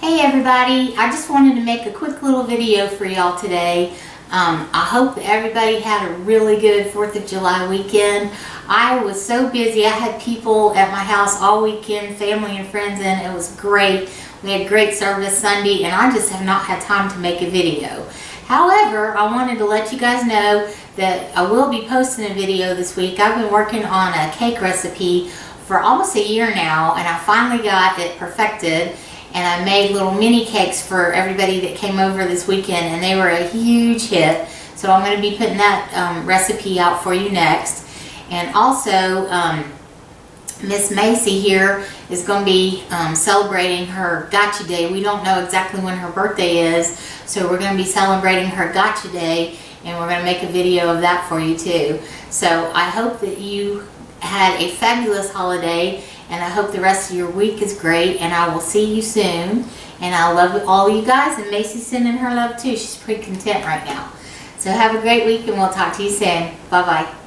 Hey everybody, I just wanted to make a quick little video for y'all today. I hope that everybody had a really good 4th of July weekend. I was so busy. I had people at my house all weekend, family and friends, and it was great. We had great service Sunday, and I just have not had time to make a video. However, I wanted to let you guys know that I will be posting a video this week. I've been working on a cake recipe for almost a year now, and I finally got it perfected. And I made little mini cakes for everybody that came over this weekend, and they were a huge hit. So I'm going to be putting that recipe out for you next. And also, Miss Macy here is going to be celebrating her Gotcha Day. We don't know exactly when her birthday is, so we're going to be celebrating her Gotcha Day, and we're going to make a video of that for you too. So I hope that you had a fabulous holiday, and I hope the rest of your week is great, and I will see you soon. And I love all you guys, and Macy's sending her love too. She's pretty content right now. So have a great week, and we'll talk to you soon. Bye-bye.